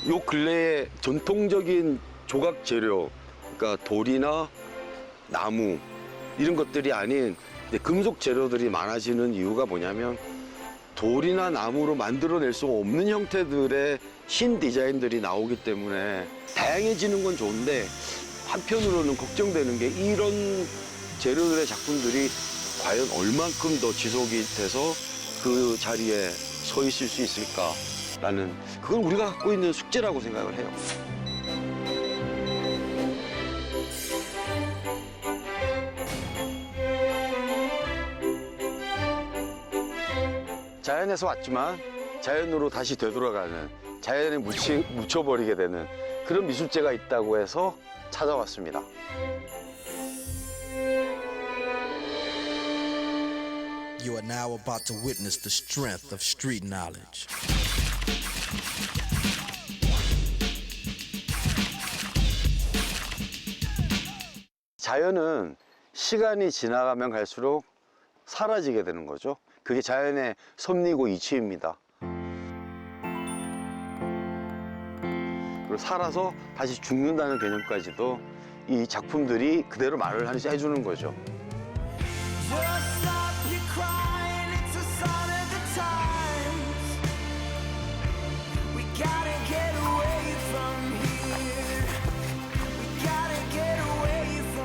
요 근래에 전통적인 조각 재료, 그러니까 돌이나 나무 이런 것들이 아닌 금속 재료들이 많아지는 이유가 뭐냐면 돌이나 나무로 만들어낼 수 없는 형태들의 신디자인들이 나오기 때문에 다양해지는 건 좋은데 한편으로는 걱정되는 게 이런 재료들의 작품들이 과연 얼만큼 더 지속이 돼서 그 자리에 서 있을 수 있을까라는, 그건 우리가 갖고 있는 숙제라고 생각을 해요. 자연에서 왔지만 자연으로 다시 되돌아가는, 자연에 묻혀버리게 되는 그런 미술제가 있다고 해서 찾아왔습니다. You are now about to witness the strength of street knowledge. 자연은 시간이 지나가면 갈수록 사라지게 되는 거죠. 그게 자연의 섭리고 이치입니다. 그리고 살아서 다시 죽는다는 개념까지도 이 작품들이 그대로 말을 해주는 거죠.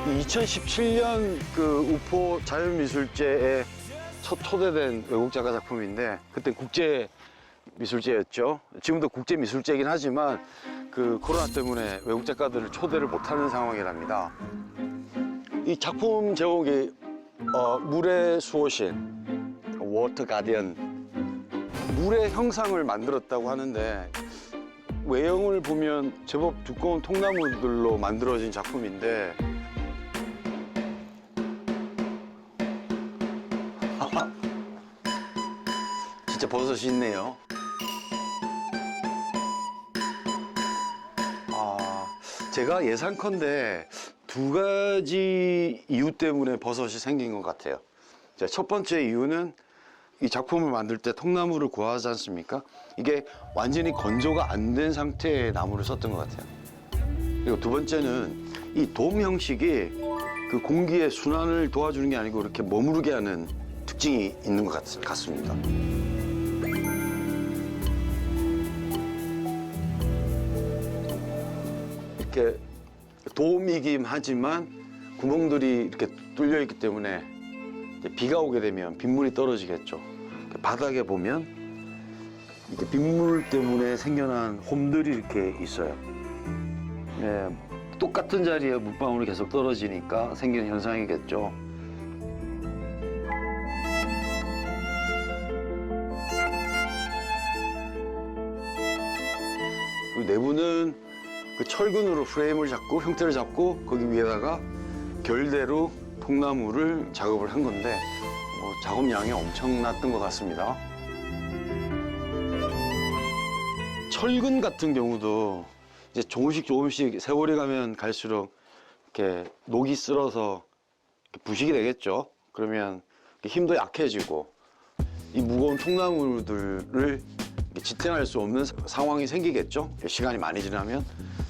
이 2017년 그 우포 자연미술제에 첫 초대된 외국 작가 작품인데, 그때 국제 미술제였죠. 지금도 국제 미술제이긴 하지만 그 코로나 때문에 외국 작가들을 초대를 못하는 상황이랍니다. 이 작품 제목이 물의 수호신, 워터 가디언, 물의 형상을 만들었다고 하는데 외형을 보면 제법 두꺼운 통나무들로 만들어진 작품인데 진짜 버섯이 있네요. 제가 예상컨대 두 가지 이유 때문에 버섯이 생긴 것 같아요. 첫 번째 이유는 이 작품을 만들 때 통나무를 구하지 않습니까? 이게 완전히 건조가 안 된 상태의 나무를 썼던 것 같아요. 그리고 두 번째는 이 돔 형식이 그 공기의 순환을 도와주는 게 아니고 이렇게 머무르게 하는 특징이 있는 것 같습니다. 이렇게 돔이긴 하지만 구멍들이 이렇게 뚫려 있기 때문에 비가 오게 되면 빗물이 떨어지겠죠. 바닥에 보면 이렇게 빗물 때문에 생겨난 홈들이 이렇게 있어요. 네, 똑같은 자리에 물방울이 계속 떨어지니까 생기는 현상이겠죠. 그리고 내부는 그 철근으로 프레임을 잡고 형태를 잡고 거기 위에다가 결대로 통나무를 작업을 한 건데 작업량이 엄청났던 것 같습니다. 철근 같은 경우도 이제 조금씩 세월이 가면 갈수록 이렇게 녹이 쓸어서 부식이 되겠죠. 그러면 힘도 약해지고 이 무거운 통나무들을 지탱할 수 없는 상황이 생기겠죠. 시간이 많이 지나면.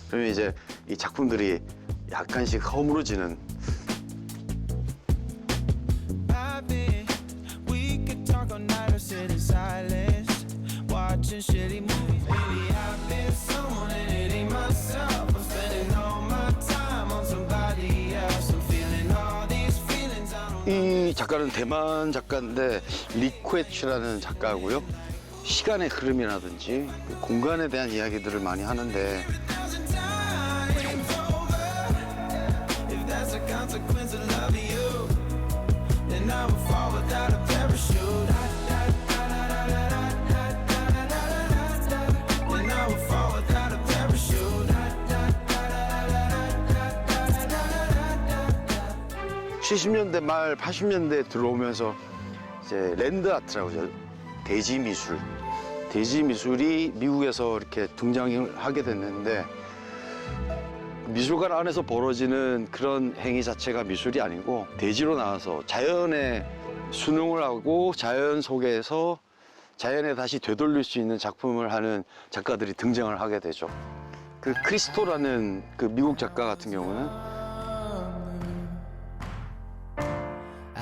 그러면 이제 이 작품들이 약간씩 허물어지는. 이 작가는 대만 작가인데 리쿠에츠라는 작가고요. 시간의 흐름이라든지 공간에 대한 이야기들을 많이 하는데 (70년대) 말 (80년대) 들어오면서 이제 랜드 아트라고 하죠. 대지 미술. 대지 미술이 미국에서 이렇게 등장을 하게 됐는데 미술관 안에서 벌어지는 그런 행위 자체가 미술이 아니고 대지로 나와서 자연에 순응을 하고 자연 속에서 자연에 다시 되돌릴 수 있는 작품을 하는 작가들이 등장을 하게 되죠. 그 크리스토라는 그 미국 작가 같은 경우는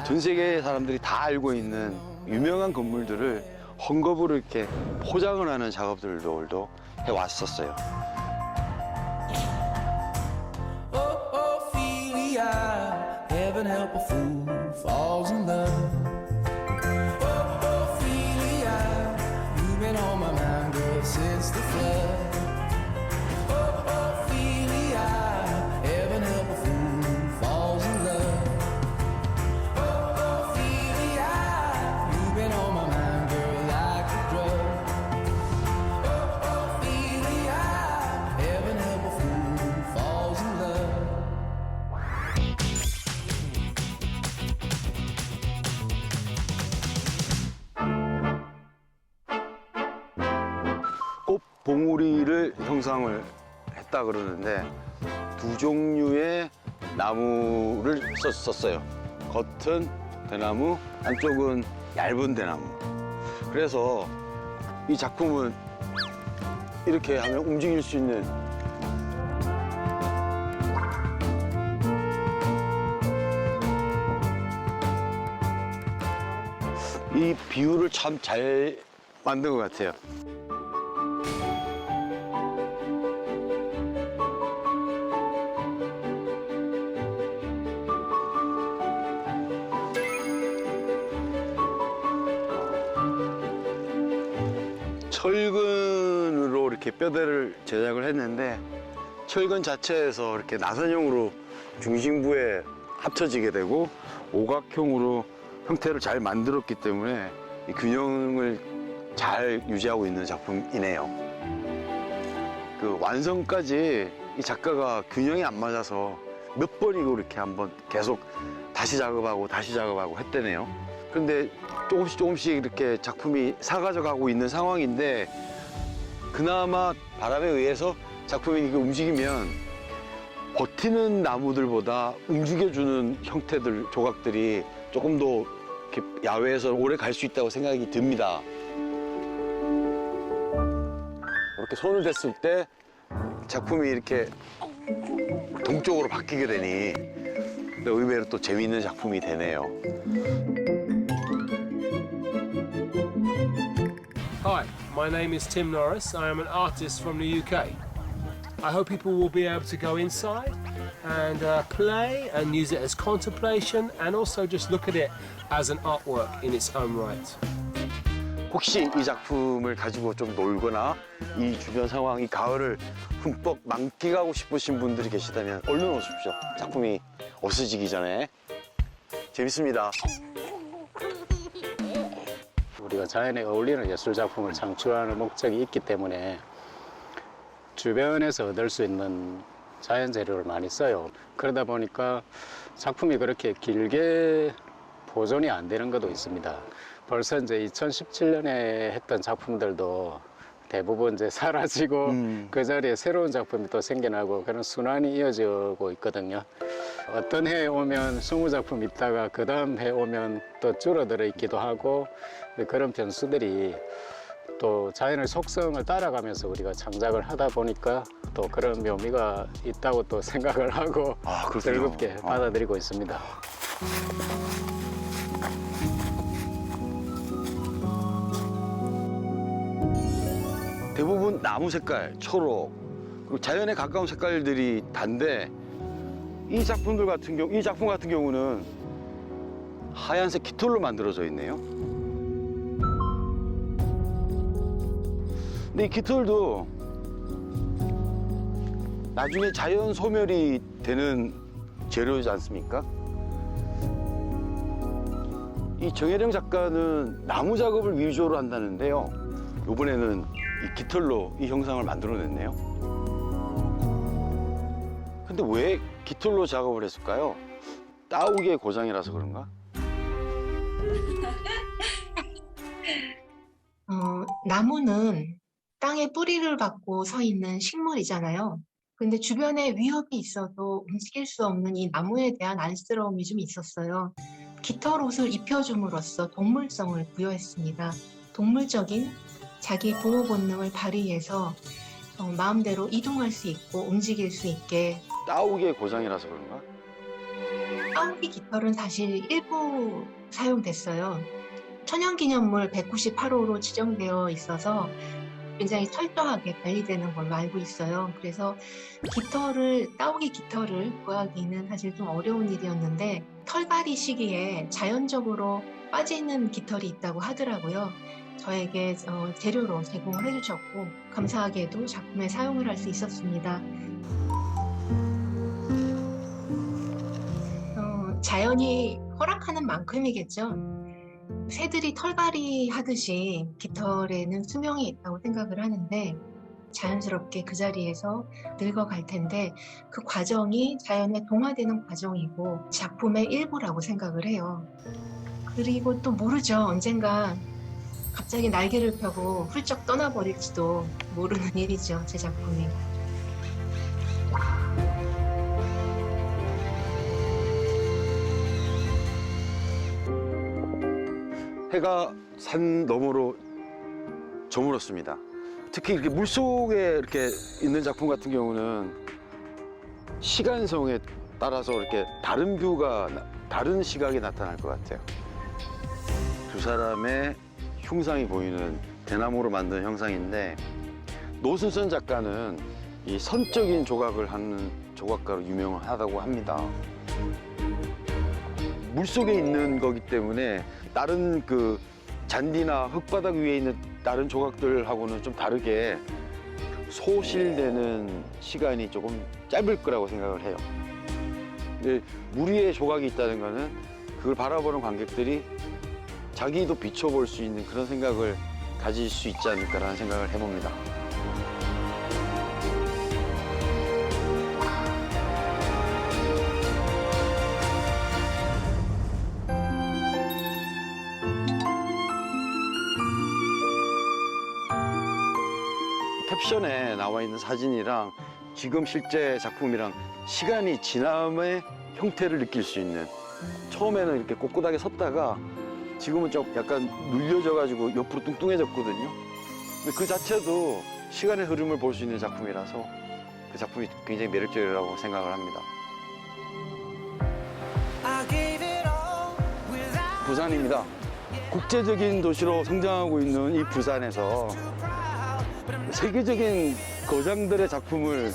전 세계 사람들이 다 알고 있는 유명한 건물들을 헝겊으로 이렇게 포장을 하는 작업들도 해왔었어요. Ophelia, heaven help a fool falls in love. Ophelia, you've been on my mind, girl, since the flood. Ophelia, heaven help a fool falls in love. Ophelia, you've been on my mind, girl, like a drug. Ophelia, heaven help a fool falls in love. 꽃 봉우리를 형상을 했다 그러는데 두 종류의 나무를 썼어요. 겉은 대나무, 안쪽은 얇은 대나무. 그래서 이 작품은 이렇게 하면 움직일 수 있는 이 비율을 참 잘 만든 것 같아요. 철근으로 이렇게 뼈대를 제작을 했는데 철근 자체에서 이렇게 나선형으로 중심부에 합쳐지게 되고 오각형으로 형태를 잘 만들었기 때문에 이 균형을 잘 유지하고 있는 작품이네요. 그 완성까지 이 작가가 균형이 안 맞아서 몇 번이고 이렇게 한번 계속 다시 작업하고 했대네요. 그런데 조금씩 이렇게 작품이 사가져 가고 있는 상황인데 그나마 바람에 의해서 작품이 이렇게 움직이면 버티는 나무들보다 움직여주는 형태들, 조각들이 조금 더 이렇게 야외에서 오래 갈 수 있다고 생각이 듭니다. 이렇게 손을 댔을 때 작품이 이렇게 동쪽으로 바뀌게 되니 의외로 또 재미있는 작품이 되네요. Hi, my name is Tim Norris. I am an artist from the UK. I hope people will be able to go inside and play and use it as contemplation and also just look at it as an artwork in its own right. 혹시 이 작품을 가지고 좀 놀거나 이 주변 상황, 이 가을을 흠뻑 만끽하고 싶으신 분들이 계시다면 얼른 오십시오. 작품이 없어지기 전에. 재밌습니다. 우리가 자연에 어울리는 예술 작품을 창출하는 목적이 있기 때문에 주변에서 얻을 수 있는 자연 재료를 많이 써요. 그러다 보니까 작품이 그렇게 길게 보존이 안 되는 것도 있습니다. 벌써 이제 2017년에 했던 작품들도 대부분 이제 사라지고 그 자리에 새로운 작품이 또 생겨나고 그런 순환이 이어지고 있거든요. 어떤 해에 오면 20작품 있다가 그 다음 해 오면 또 줄어들어 있기도 하고 그런 변수들이 또 자연의 속성을 따라가면서 우리가 창작을 하다 보니까 또 그런 묘미가 있다고 또 생각을 하고 즐겁게 받아들이고 있습니다. 대부분 나무 색깔, 초록, 그리고 자연에 가까운 색깔들이 단데 이 작품 같은 경우는 하얀색 깃털로 만들어져 있네요. 근데 이 깃털도 나중에 자연 소멸이 되는 재료이지 않습니까? 이 정혜령 작가는 나무 작업을 위주로 한다는데요. 이번에는 이 깃털로 이 형상을 만들어냈네요. 근데 왜 깃털로 작업을 했을까요? 따우기의 고장이라서 그런가? 나무는 땅에 뿌리를 박고 서 있는 식물이잖아요. 근데 주변에 위협이 있어도 움직일 수 없는 이 나무에 대한 안쓰러움이 좀 있었어요. 깃털 옷을 입혀줌으로써 동물성을 부여했습니다. 동물적인 자기 보호 본능을 발휘해서 마음대로 이동할 수 있고 움직일 수 있게. 따오기의 고장이라서 그런가? 따오기 깃털은 사실 일부 사용됐어요. 천연기념물 198호로 지정되어 있어서 굉장히 철저하게 관리되는 걸로 알고 있어요. 그래서 따오기 깃털을 구하기는 사실 좀 어려운 일이었는데 털갈이 시기에 자연적으로 빠지는 깃털이 있다고 하더라고요. 저에게 재료로 제공을 해주셨고 감사하게도 작품에 사용을 할 수 있었습니다. 자연이 허락하는 만큼이겠죠. 새들이 털갈이 하듯이 깃털에는 수명이 있다고 생각을 하는데 자연스럽게 그 자리에서 늙어갈 텐데 그 과정이 자연에 동화되는 과정이고 작품의 일부라고 생각을 해요. 그리고 또 모르죠. 언젠가 갑자기 날개를 펴고 훌쩍 떠나버릴지도 모르는 일이죠. 제 작품이. 해가 산 너머로 저물었습니다. 특히 이렇게 물속에 이렇게 있는 작품 같은 경우는 시간성에 따라서 이렇게 다른 뷰가, 다른 시각이 나타날 것 같아요. 두 사람의 흉상이 보이는 대나무로 만든 형상인데 노순선 작가는 이 선적인 조각을 하는 조각가로 유명하다고 합니다. 물속에 있는 거기 때문에 다른 그 잔디나 흙바닥 위에 있는 다른 조각들하고는 좀 다르게 소실되는 시간이 조금 짧을 거라고 생각을 해요. 근데 물 위에 조각이 있다는 거는 그걸 바라보는 관객들이 자기도 비춰볼 수 있는 그런 생각을 가질 수 있지 않을까라는 생각을 해봅니다. 캡션에 나와 있는 사진이랑 지금 실제 작품이랑 시간이 지남의 형태를 느낄 수 있는, 처음에는 이렇게 꼿꼿하게 섰다가 지금은 좀 약간 눌려져가지고 옆으로 뚱뚱해졌거든요. 근데 그 자체도 시간의 흐름을 볼 수 있는 작품이라서 그 작품이 굉장히 매력적이라고 생각을 합니다. 부산입니다. 국제적인 도시로 성장하고 있는 이 부산에서 세계적인 거장들의 작품을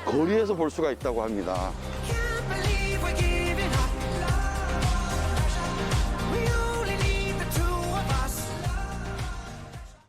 거리에서 볼 수가 있다고 합니다.